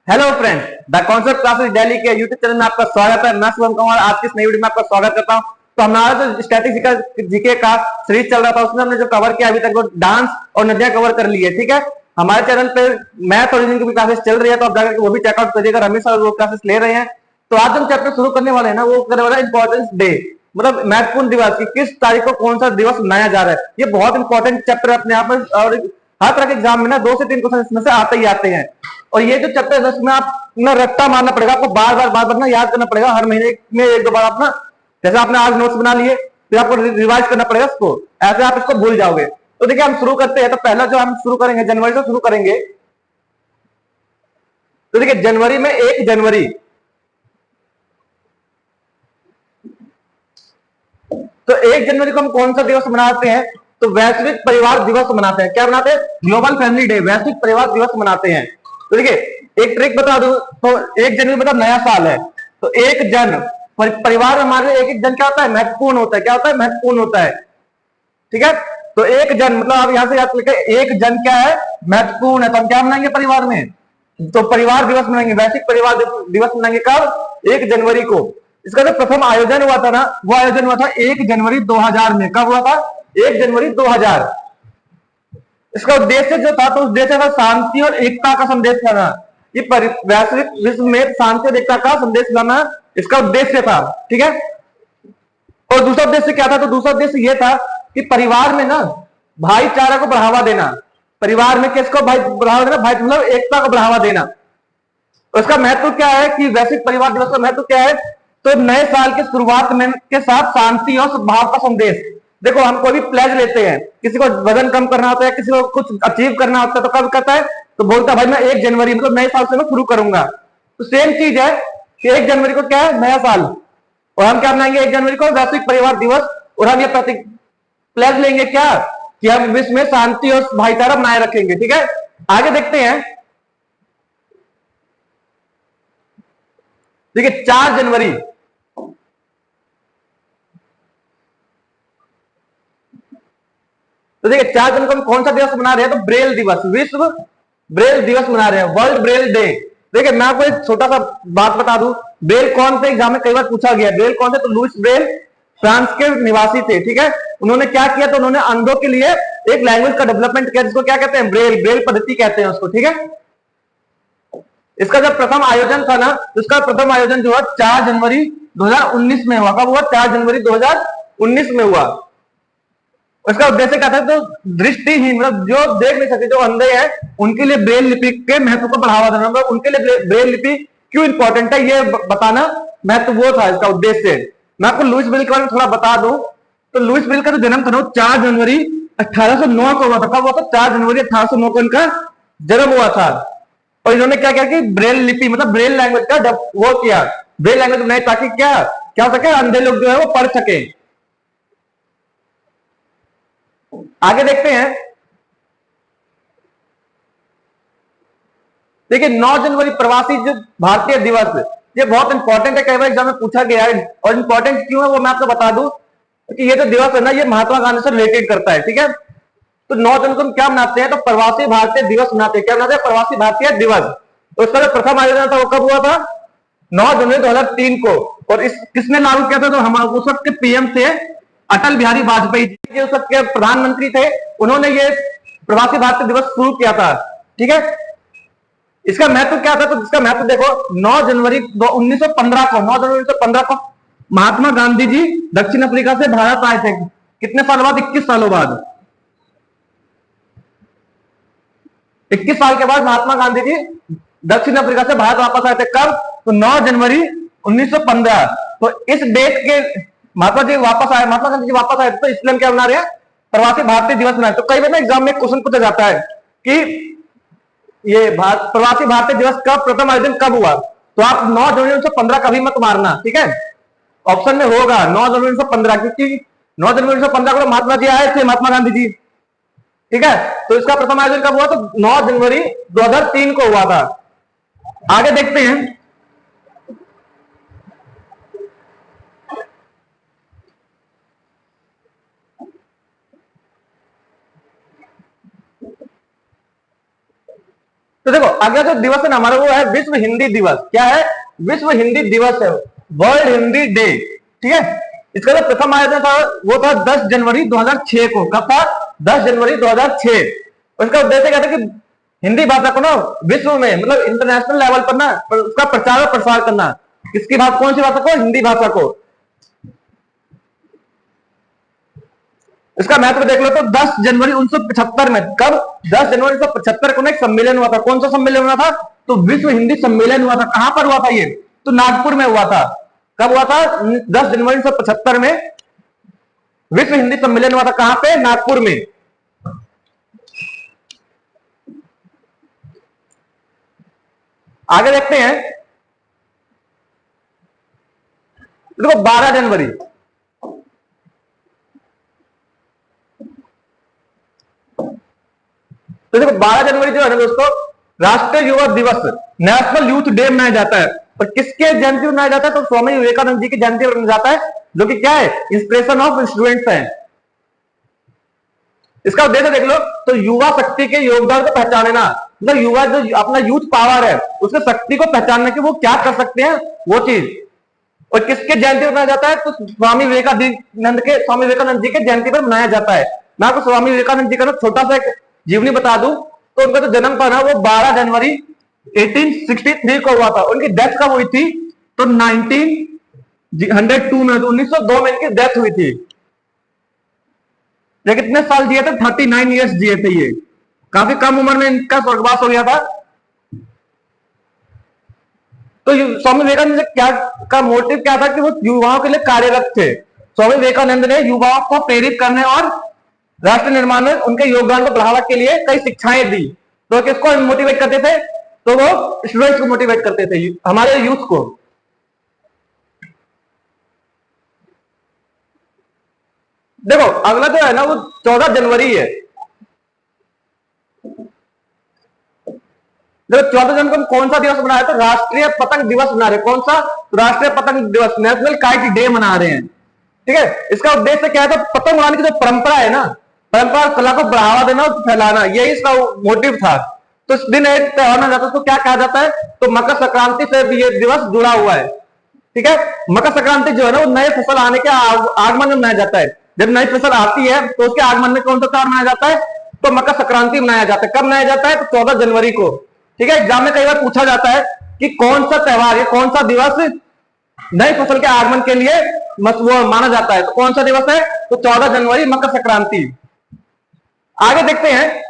Hello friends, the concept classes Delhi के YouTube channel में आपका स्वागत है। मैं शुभम कुमार आज की इस नई वीडियो में आपका स्वागत करता हूं। तो हमारा जो स्टैटिस्टिकल जीके का सीरीज चल रहा था उसमें हमने जो कवर किया अभी तक वो डांस और नदियां कवर कर ली है। ठीक है, हमारे चैनल पे मैथ और रीजनिंग की भी क्लासेस चल रही है, तो आप जाकर वो भी चेकआउट करिएगा। रमेश सर वो क्लासेस ले रहे हैं। तो आज हम चैप्टर शुरू करने वाले हैं ना, वो करने वाला इंपॉर्टेंस डे, मतलब महत्वपूर्ण दिवस की किस तारीख को कौन सा दिवस मनाया जा रहा है। ये बहुत इंपॉर्टेंट चैप्टर है अपने आप में, और हर तरह के एग्जाम में ना 2 से 3 क्वेश्चन इसमें से आते ही आते हैं। और ये जो चैप्टर है इसमें आप ना रट्टा मारना पड़ेगा, आपको बार बार ना याद करना पड़ेगा। हर महीने में एक दो बार अपना, जैसे आपने आज नोट्स बना लिए फिर आपको रिवाइज करना पड़ेगा इसको, ऐसे आप इसको भूल जाओगे। तो देखिए हम शुरू करते हैं। तो पहला जो हम शुरू करेंगे जनवरी से शुरू करेंगे। तो देखिए जनवरी में 1 जनवरी, तो 1 जनवरी को हम कौन सा दिवस मनाते हैं? तो वैश्विक परिवार दिवस मनाते हैं। क्या मनाते हैं? ग्लोबल फैमिली डे, वैश्विक परिवार दिवस मनाते हैं। तो देखिए एक ट्रिक बता दूं, तो 1 जनवरी मतलब नया साल है। तो एक जन परिवार में हमारे एक एक जन क्या होता है? महत्वपूर्ण होता है। क्या होता है? महत्वपूर्ण होता है। ठीक है, तो एक जन मतलब आप यहां से याद लिखे, एक जन क्या है? महत्वपूर्ण है। तो हम क्या मनाएंगे परिवार में? तो परिवार दिवस मनाएंगे, वैश्विक परिवार दिवस मनाएंगे। कब? 1 जनवरी को। इसका जो प्रथम आयोजन हुआ था ना, वो आयोजन हुआ था 1 जनवरी 2000 में। कब हुआ था? 1 जनवरी 2000। इसका उद्देश्य जो था, तो उद्देश्य था शांति और एकता का संदेश लाना। ये वैश्विक विश्व में शांति और एकता का संदेश लाना इसका उद्देश्य था। ठीक है, और दूसरा उद्देश्य क्या था? तो दूसरा उद्देश्य यह था कि परिवार में ना भाईचारा को बढ़ावा देना। परिवार में किसको भाई बढ़ावा देना? भाई मतलब एकता को बढ़ावा देना। उसका महत्व क्या है कि वैश्विक परिवार दिवस का महत्व क्या है? तो नए साल के शुरुआत में के साथ शांति और सद्भाव का संदेश। देखो हम कोई भी प्लेज लेते हैं, किसी को वजन कम करना होता है, किसी को कुछ अचीव करना होता है, तो कब करता है? तो बोलता है भाई मैं 1 जनवरी मतलब नए साल से मैं शुरू करूंगा। तो सेम चीज है कि 1 जनवरी को क्या है? नया साल। और हम क्या मनाएंगे 1 जनवरी को? वैश्विक परिवार दिवस। और हम ये प्रतीक प्लेज लेंगे क्या? कि हम विश्व में शांति और भाईचारा बनाए रखेंगे। ठीक है, आगे देखते हैं। देखिए 4 जनवरी, तो देखिए 4 जनवरी को हम कौन सा दिवस मना रहे हैं? तो ब्रेल दिवस, विश्व ब्रेल दिवस मना रहे हैं, वर्ल्ड ब्रेल डे। देखिए मैं आपको एक छोटा सा बात बता दूं, ब्रेल कौन से एग्जाम में कई बार पूछा गया। ब्रेल कौन से? तो लुइस ब्रेल फ्रांस के निवासी थे। ठीक है, उन्होंने क्या किया? तो उन्होंने अंधों के लिए एक लैंग्वेज का डेवलपमेंट किया, जिसको क्या कहते हैं? ब्रेल, ब्रेल पद्धति कहते हैं उसको। ठीक है, इसका जब प्रथम आयोजन था ना, तो इसका प्रथम आयोजन जो है 4 जनवरी 2019 में हुआ। कब हुआ? 4 जनवरी 2019 में हुआ। उसका उद्देश्य क्या था? तो दृष्टिहीन मतलब जो देख नहीं सकते, जो अंधे हैं, उनके लिए ब्रेल लिपि के महत्व को बढ़ावा देना, मतलब उनके लिए ब्रेल लिपि क्यों इंपॉर्टेंट है ये बताना महत्व, वो था इसका उद्देश्य। मैं आपको लुइस ब्रेल के बारे में थोड़ा बता दूं। तो लुइस ब्रेल का जो जन्म था ना, 4 जनवरी 1809 को हुआ था। कब हुआ था? 4 जनवरी 1809 को इनका जन्म हुआ था। और इन्होंने क्या किया कि ब्रेल लिपि मतलब ब्रेल लैंग्वेज का वो किया, ब्रेल लैंग्वेज बनाई, ताकि क्या क्या हो सके? अंधे लोग जो है वो पढ़ सके। आगे देखते हैं। देखिए 9 जनवरी प्रवासी जो भारतीय दिवस, ये बहुत इंपॉर्टेंट है, कई बार एग्जाम में पूछा गया है। और इंपॉर्टेंट क्यों है वो मैं आपको बता दूं कि ये जो दिवस है ना, ये महात्मा गांधी से रिलेटेड करता है। ठीक है, तो 9 जनवरी को हम क्या मनाते हैं? तो प्रवासी भारतीय दिवस मनाते हैं। क्या मनाते हैं? प्रवासी भारतीय दिवस। तो इसका जो प्रथम आयोजन था वो कब हुआ था? 9 जनवरी 2003 को। और इस किसने लागू किया था? तो हम उस वक्त के पीएम थे अटल बिहारी वाजपेयी जी, उस वक्त के प्रधानमंत्री थे। उन्होंने ये प्रवासी भारतीय दिवस शुरू किया था। ठीक है, इसका महत्व क्या था? तो इसका महत्व देखो, 9 जनवरी 1915 को, 9 जनवरी 1915 को महात्मा गांधी जी दक्षिण अफ्रीका से भारत आए थे। कितने साल बाद? 21 सालों बाद। 21 साल के बाद महात्मा गांधी जी दक्षिण अफ्रीका से भारत वापस आए थे। कब? तो 9 जनवरी 1915। तो इस डेट के महात्मा जी वापस आए, महात्मा गांधी जी वापस आए, तो इसलिए हम क्या बना रहे हैं? प्रवासी भारतीय दिवस मनाए। तो कई बार एग्जाम में क्वेश्चन पूछा जाता है कि ये प्रवासी भारतीय दिवस का प्रथम आयोजन कब हुआ? तो आप 9 जनवरी 1915 कभी मत मारना। ठीक है, ऑप्शन में होगा 9 जनवरी 1915, क्योंकि 9 जनवरी 1915 को महात्मा जी आए थे, महात्मा गांधी जी। ठीक है, तो इसका प्रथम आयोजन कब हुआ? तो 9 जनवरी 2003 को हुआ था। आगे देखते हैं। तो देखो अगला जो दिवस है ना हमारा वो है विश्व हिंदी दिवस। क्या है? विश्व हिंदी दिवस है, वर्ल्ड हिंदी डे। ठीक है, इसका जो प्रथम आयोजन था वो था 10 जनवरी 2006 को। कब था? 10 जनवरी 2006। उसका उद्देश्य क्या था कि हिंदी भाषा को ना विश्व में मतलब इंटरनेशनल लेवल पर ना उसका प्रचार और प्रसार करना। किसकी भाषा? कौन सी भाषा को? हिंदी भाषा को। इसका महत्व देख लो तो 10 जनवरी 1975 में, कब? 10 जनवरी 1975 को एक सम्मेलन हुआ था। कौन सा सम्मेलन हुआ था? तो विश्व हिंदी सम्मेलन हुआ था। कहां पर हुआ था ये? तो नागपुर में हुआ था। कब हुआ था? 10 जनवरी 1975 में विश्व हिंदी सम्मेलन हुआ था। कहां पे? नागपुर में। आगे देखते हैं, देखो 12 जनवरी, तो देखो 12 जनवरी जो है ना दोस्तों राष्ट्रीय युवा दिवस, नेशनल यूथ डे मनाया जाता है। और किसके जयंती मनाया जाता है? तो स्वामी विवेकानंद जी की जयंती मनाया जाता है, जो कि क्या है? इंस्पिरेशन ऑफ स्टूडेंट्स है। इसका उद्देश्य देख लो तो युवा शक्ति के योगदान को पहचानना, मतलब युवा जो अपना यूथ पावर है उसके शक्ति को पहचानना कि वो क्या कर सकते हैं वो चीज। और किसके जयंती पर मनाया जाता है? तो स्वामी विवेकानंद जी के जयंती पर मनाया जाता है। मैं आपको स्वामी विवेकानंद जी का छोटा सा एक जीवनी बता दूं तो उनका जो जन्म था ना वो 12 जनवरी 1863 को हुआ था। उनकी डेथ कब हुई थी? तो 1902 में, 1902 में इनकी डेथ हुई थी। ये कितने साल जिए थे? 39 ईयर्स जिए थे। ये काफी कम उम्र में इनका स्वर्गवास हो गया था। तो स्वामी विवेकानंद क्या का मोटिव क्या था कि वो युवाओं के लिए कार्यरत थे। स्वामी विवेकानंद ने युवाओं को प्रेरित करने और राष्ट्र निर्माण में उनके योगदान को बढ़ावा के लिए कई शिक्षाएं दी। तो किसको मोटिवेट करते थे? तो वो स्टूडेंट्स को मोटिवेट करते थे, हमारे यूथ को। देखो अगला जो है ना वो 14 जनवरी है। देखो 14 जनवरी को कौन सा दिवस मना रहे? तो राष्ट्रीय पतंग दिवस मना रहे। कौन सा? तो राष्ट्रीय पतंग दिवस, नेशनल काइट डे मना रहे हैं। ठीक है, इसका उद्देश्य क्या है? तो पतंग उड़ाने की जो परंपरा है ना, परंपरा कला को बढ़ावा देना और फैलाना, यही इसका मोटिव था। तो इस दिन एक त्योहार मनाया जाता है, तो क्या कहा जाता है? तो मकर संक्रांति से भी ये दिवस जुड़ा हुआ है। ठीक है, मकर संक्रांति जो है ना वो नए फसल आने के आगमन में मनाया जाता है। जब नई फसल आती है तो उसके आगमन में कौन सा त्योहार मनाया जाता है? तो मकर संक्रांति मनाया जाता है। कब मनाया जाता है? तो 14 जनवरी को। ठीक है, एग्जाम में कई बार पूछा जाता है कि कौन सा त्योहार है, कौन सा दिवस नई फसल के आगमन के लिए वो माना जाता है। तो कौन सा दिवस है? तो 14 जनवरी मकर संक्रांति। आगे देखते हैं,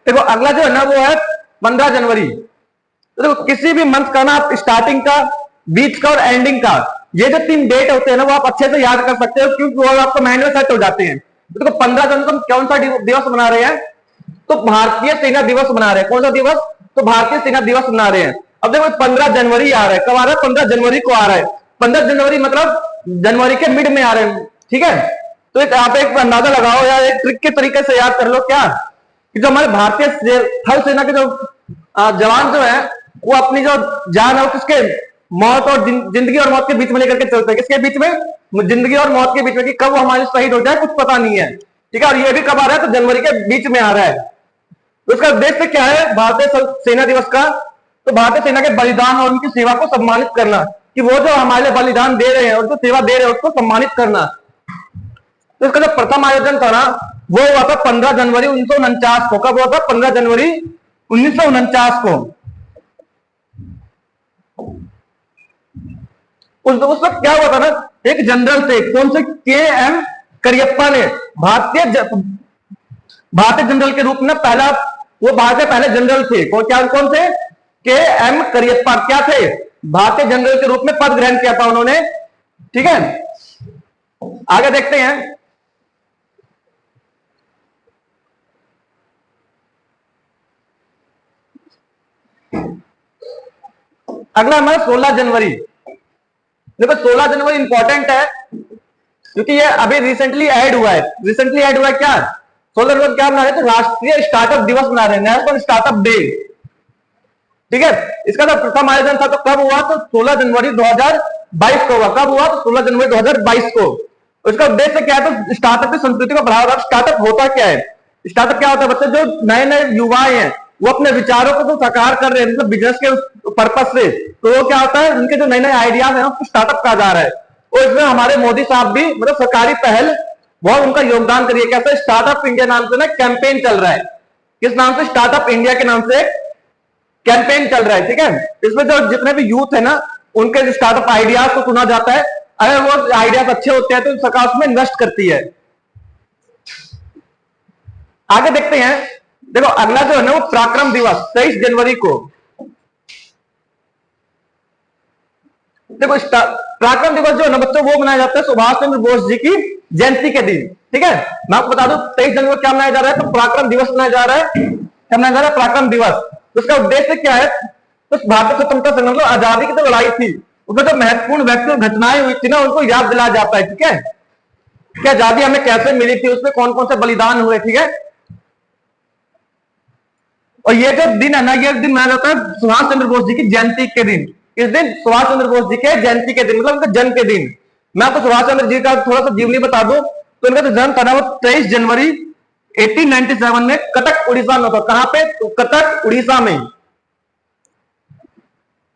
देखो अगला जो है ना वो है 15 जनवरी। तो देखो किसी भी मंथ का ना आप स्टार्टिंग का, बीच का और एंडिंग का, ये जो 3 डेट होते हैं ना वो आप अच्छे से याद कर सकते हो क्योंकि वो आपको माइंड में सेट हो जाते हैं। तो देखो 15 जनवरी को हम कौन सा दिवस मना रहे हैं? तो भारतीय सेना दिवस मना रहे हैं। कौन सा दिवस? तो भारतीय सेना दिवस मना रहे हैं। अब देखो 15 जनवरी आ रहा है। कब आ रहा है? 15 जनवरी को आ रहा है। 15 जनवरी मतलब जनवरी के मिड में आ रहे हैं। ठीक है, तो एक आप एक अंदाजा लगाओ या एक ट्रिक के तरीके से याद कर लो क्या कि जो हमारे भारतीय थल सेना के जो जवान जो है वो अपनी जो जान है किसके मौत और जिंदगी और मौत के बीच में लेकर के चलते हैं। किसके बीच में? जिंदगी और मौत के बीच में, कि कब वो हमारे शहीद हो जाए कुछ पता नहीं है। ठीक है, और ये भी कब आ रहा है? तो जनवरी के बीच में आ रहा है। तो इसका उद्देश्य क्या है भारतीय सेना दिवस का? तो भारतीय सेना के बलिदान और उनकी सेवा को सम्मानित करना, कि वो जो हमारे लिए बलिदान दे रहे हैं और जो सेवा दे रहे हैं उसको सम्मानित करना। तो इसका जो प्रथम आयोजन था ना वो हुआ था 15 जनवरी 1949 को। कब हुआ था? 15 जनवरी 1949 को। उस वक्त क्या हुआ था ना, एक जनरल थे, कौन से? के.एम. करियप्पा ने भारतीय जनरल के रूप में पहला, वो भारत के पहले जनरल थे। कौन थे? के.एम. करियप्पा क्या थे? भारतीय जनरल के रूप में पद ग्रहण किया था उन्होंने। ठीक है, आगे देखते हैं, अगला हमारा 16 जनवरी। देखो 16 जनवरी इंपॉर्टेंट है क्योंकि ये अभी रिसेंटली ऐड हुआ है। रिसेंटली ऐड हुआ है क्या? 16 जनवरी क्या मना रहे हैं? तो राष्ट्रीय स्टार्टअप दिवस मना रहे हैं, नेशनल स्टार्टअप डे। ठीक है, इसका जो प्रथम आयोजन था तो कब हुआ? तो 16 जनवरी 2022 को हुआ। कब हुआ? तो 16 जनवरी 2022 को। इसका उद्देश्य क्या है? तो स्टार्टअप की संस्कृति को बढ़ावा। स्टार्टअप होता क्या है? स्टार्टअप क्या होता है बच्चे, जो नए नए युवाएं हैं वो अपने विचारों को तो साकार कर रहे हैं मतलब बिजनेस के पर्पज से, तो वो क्या होता है उनके जो नए नए आइडियाज हैं उसको स्टार्टअप कहा जा रहा है। और इसमें हमारे मोदी साहब भी मतलब सरकारी पहल बहुत उनका योगदान करिए। कैसे स्टार्टअप इंडिया नाम से ना कैंपेन चल रहा है, किस नाम से, स्टार्टअप इंडिया के नाम से कैंपेन चल रहा है, ठीक है। इसमें जो जितने भी यूथ है ना उनके जो स्टार्टअप आइडियाज को सुना जाता है, अगर वो आइडियाज अच्छे होते हैं तो सरकार उसमें इन्वेस्ट करती है। आगे देखते हैं, देखो अगला जो है ना वो पराक्रम दिवस 23 जनवरी को। देखो पराक्रम दिवस जो है ना बच्चों वो मनाया जाता है सुभाष चंद्र बोस जी की जयंती के दिन, ठीक है। मैं आपको बता दूं 23 जनवरी को क्या मनाया जा रहा है, तो पराक्रम दिवस मनाया जा रहा है। क्या मनाया जा रहा है, पराक्रम दिवस। तो उसका उद्देश्य क्या है, तो भारतीय स्वतंत्रता संग्राम में आजादी की जो लड़ाई थी उसमें जो महत्वपूर्ण व्यक्ति घटनाएं हुई थी ना उनको याद दिलाया जाता है, ठीक है। कि आजादी हमें कैसे मिली थी, उसमें कौन कौन से बलिदान हुए, ठीक है। और ये जो दिन है ना ये दिन मनाया जाता है सुभाष चंद्र बोस जी की जयंती के दिन। इस दिन सुभाष चंद्र बोस जी के जयंती के दिन मतलब उनके जन्म के दिन। मैं आपको सुभाष चंद्र जी का थोड़ा सा जीवनी बता दूं, तो इनका जो जन्म था ना वो 23 जनवरी 1897 में कटक उड़ीसा में था। कहां पे, तो कटक उड़ीसा में।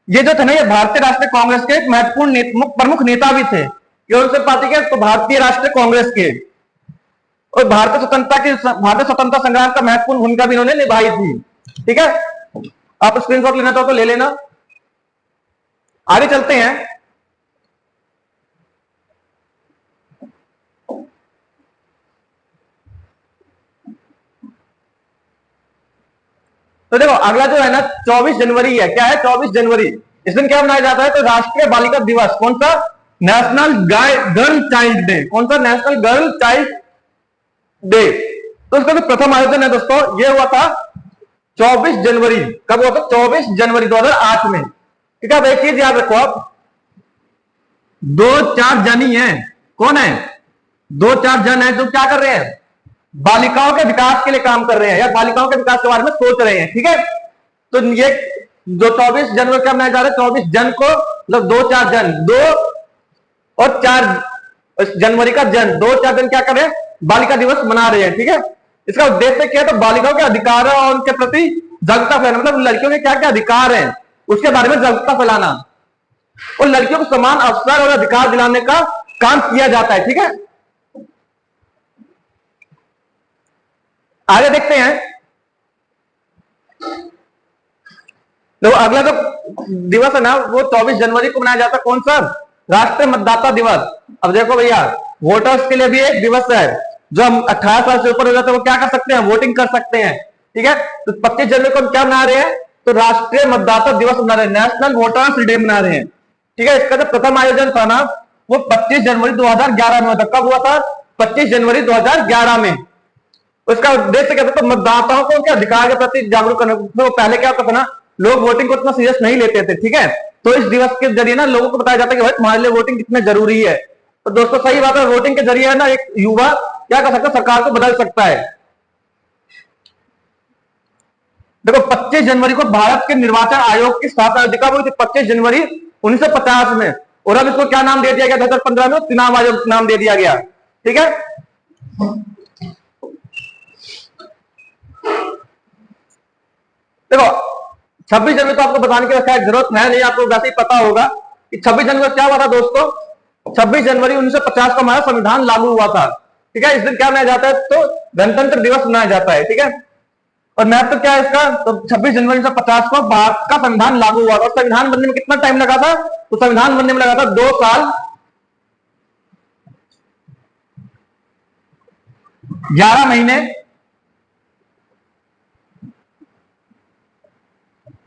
ये जो थे ना ये भारतीय राष्ट्रीय कांग्रेस के एक महत्वपूर्ण प्रमुख नेता भी थे। कौन से पार्टी के, तो भारतीय राष्ट्रीय कांग्रेस के। और भारतीय स्वतंत्रता संग्राम का महत्वपूर्ण भूमिका भी इन्होंने निभाई थी, ठीक है। आप स्क्रीनशॉट लेना तो ले लेना। आगे चलते हैं, तो देखो अगला जो है ना 24 जनवरी है। क्या है 24 जनवरी, इस दिन क्या मनाया जाता है, तो राष्ट्रीय बालिका दिवस। कौन सा, नेशनल गर्ल चाइल्ड डे। कौन सा, नेशनल गर्ल चाइल्ड डे। तो इसका जो प्रथम आयोजन है दोस्तों ये हुआ था 24 जनवरी। कब हुआ था, 24 जनवरी 2008 में, ठीक है। अब एक चीज याद रखो, आप 2-4 जन ही है। कौन है, 2-4 जन है जो क्या कर रहे हैं, बालिकाओं के विकास के लिए काम कर रहे हैं या बालिकाओं के विकास के बारे में सोच रहे हैं, ठीक है। तो ये जो 24 जनवरी क्या मनाया जा रहा है, 24 जन को मतलब 2-4 जन, 2 और 4 जनवरी का जन, 2-4 जन क्या कर रहे हैं, बालिका दिवस मना रहे हैं, ठीक है। इसका उद्देश्य क्या है, तो बालिकाओं के अधिकार और उनके प्रति जागरूकता फैलाना, मतलब लड़कियों के क्या क्या अधिकार है उसके बारे में जागरूकता फैलाना और लड़कियों को समान अवसर और अधिकार दिलाने का काम किया जाता है, ठीक है। आगे देखते हैं, तो अगला जो दिवस है ना वो 24 जनवरी को मनाया जाता है। कौन सा, राष्ट्रीय मतदाता दिवस। अब देखो भैया वोटर्स के लिए भी एक दिवस है, जो हम 18 साल से ऊपर हो जाते हैं वो क्या कर सकते हैं, वोटिंग कर सकते हैं, ठीक है। तो 25 जनवरी को हम क्या मना रहे हैं, तो राष्ट्रीय मतदाता दिवस मना रहे हैं, नेशनल वोटर्स डे मना रहे हैं, ठीक है। इसका जो प्रथम आयोजन था ना वो 25 जनवरी 2011 में हुआ था। कब हुआ था, 25 जनवरी 2011 में। उसका उद्देश्य क्या था, तो मतदाताओं को उनके अधिकार के प्रति जागरूक करने। तो पहले क्या होता था ना, लोग वोटिंग को इतना सीरियस नहीं लेते थे, ठीक है। तो इस दिवस के जरिए ना लोगों को बताया जाता है कि भाई तुम्हारे लिए वोटिंग कितनी जरूरी है। तो दोस्तों सही बात है, वोटिंग के जरिए है ना एक युवा क्या कर सकता है, सरकार को बदल सकता है। देखो 25 जनवरी को भारत के निर्वाचन आयोग की स्थापना हुई थी 25 जनवरी 1950 में, और अब इसको क्या नाम दे दिया गया 2015 में, चुनाव आयोग नाम दे दिया गया, ठीक है। देखो 26 जनवरी तो आपको बताने की जरूरत है नहीं, आपको वैसे ही पता होगा कि 26 जनवरी क्या हुआ था दोस्तों। 26 जनवरी 1950 को हमारा संविधान लागू हुआ था, ठीक है। इस दिन क्या मनाया जाता है, तो गणतंत्र दिवस मनाया जाता है, ठीक है। और महत्व तो क्या है इसका, तो 26 जनवरी 1950 को भारत का संविधान लागू हुआ था। और संविधान बनने में कितना टाइम लगा था, तो संविधान बनने में लगा था 2 साल 11 महीने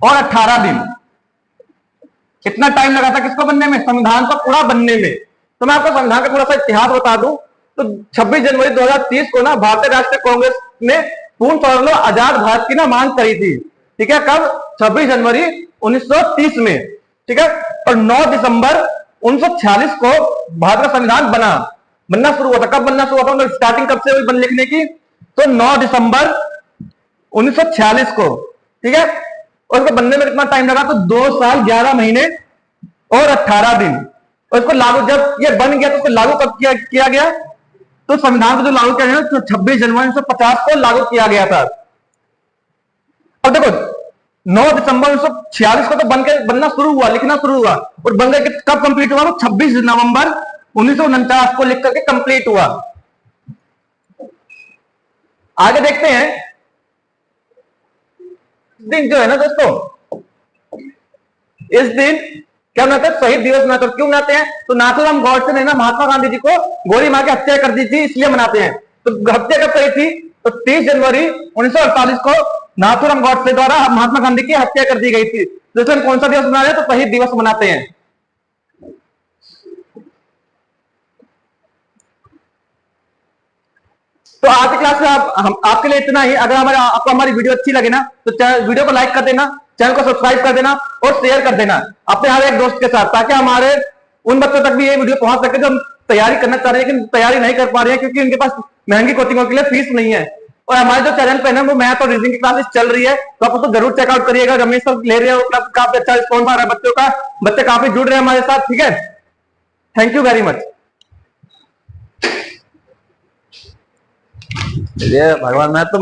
और 18 दिन। कितना टाइम लगा था किसको बनने में, संविधान को पूरा बनने में। तो मैं आपको संविधान का थोड़ा सा इतिहास बता दूं, तो 26 जनवरी 2030 को ना भारतीय राष्ट्रीय कांग्रेस ने पूर्ण तौर पर आजाद भारत की ना मांग करी थी, ठीक है। कब, 26 जनवरी 1930 में, ठीक है। और 9 दिसंबर 1946 को भारत का संविधान बनना शुरू हुआ था। कब बनना शुरू हुआ था, स्टार्टिंग कब से हुई बन लिखने की, तो 9 दिसंबर 1946 को, ठीक है। और इसको बनने में कितना टाइम लगा, तो 2 साल 11 महीने और 18 दिन। और इसको लागू, जब ये बन गया तो इसको लागू कब किया गया, तो संविधान को जो लागू किया गया तो 26 जनवरी 1950 को लागू किया गया था। अब देखो 9 दिसंबर 1946 को तो बनना शुरू हुआ, लिखना शुरू हुआ, और बन करके कब कंप्लीट हुआ? वो 26 नवंबर 1949 को लिख करके कंप्लीट हुआ। आगे देखते हैं, दिन जो है ना दोस्तों, इस दिन क्या मनाते हैं? शहीद दिवस मनाते हैं। क्यों मनाते हैं? तो नाथूराम गॉडसे ने ना महात्मा गांधी जी को गोली मार के हत्या कर दी थी, इसलिए मनाते हैं। तो हत्या कब करी थी? तो 30 जनवरी 1948 को नाथूराम गॉडसे द्वारा महात्मा गांधी की हत्या कर दी गई थी। तो इसमें कौन सा दिवस मना रहे हैं? तो शहीद दिवस मनाते हैं। तो आज की क्लास में आपके लिए इतना ही। अगर आपको हमारी वीडियो अच्छी लगे ना तो वीडियो को लाइक कर देना, चैनल को सब्सक्राइब कर देना और शेयर कर देना अपने हर एक दोस्त के साथ, ताकि हमारे उन बच्चों तक भी ये वीडियो पहुंच सके जो तैयारी करना चाह रहे हैं लेकिन तैयारी नहीं कर पा रहे हैं क्योंकि उनके पास महंगी कोचिंगों के लिए फीस नहीं है। और हमारे जो चैनल पे है ना वो मैथ और रीजनिंग की क्लासेस चल रही है, तो आप उसको जरूर चेकआउट करिएगा। रमेश सर ले रहे हो, काफी अच्छा रिस्पॉन्स आ रहा है बच्चों का, बच्चे काफी जुड़ रहे हैं हमारे साथ। ठीक है, थैंक यू वेरी मच। भगवान, मैं तो